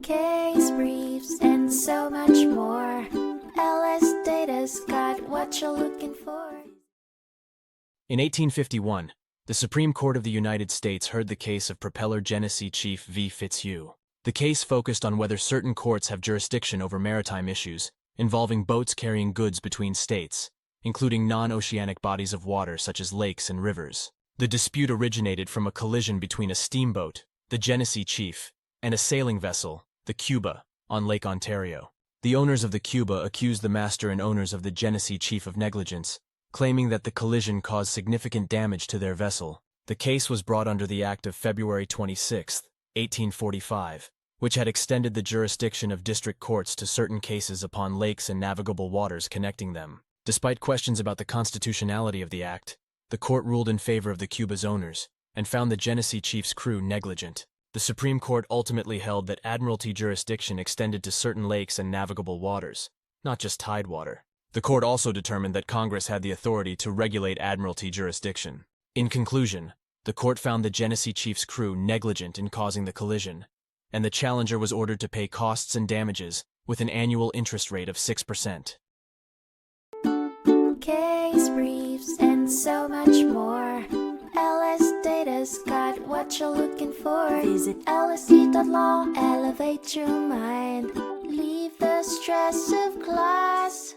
case briefs, and so much more. LSData's got what you're looking for. In 1851, the Supreme Court of the United States heard the case of Propeller Genesee Chief v. Fitzhugh. The case focused on whether certain courts have jurisdiction over maritime issues involving boats carrying goods between states, including non-oceanic bodies of water such as lakes and rivers. The dispute originated from a collision between a steamboat, the Genesee Chief, and a sailing vessel, the Cuba, on Lake Ontario. The owners of the Cuba accused the master and owners of the Genesee Chief of negligence, claiming that the collision caused significant damage to their vessel. The case was brought under the Act of February 26, 1845, which had extended the jurisdiction of district courts to certain cases upon lakes and navigable waters connecting them. Despite questions about the constitutionality of the act, the court ruled in favor of the Cuba's owners and found the Genesee Chief's crew negligent. The Supreme Court ultimately held that admiralty jurisdiction extended to certain lakes and navigable waters, not just tidewater. The court also determined that Congress had the authority to regulate admiralty jurisdiction. In conclusion, the court found the Genesee Chief's crew negligent in causing the collision, and the challenger was ordered to pay costs and damages with an annual interest rate of 6%. Case briefs, and so much more. LSData's got what you're looking for. Visit lsd.law, elevate your mind. Leave the stress of class.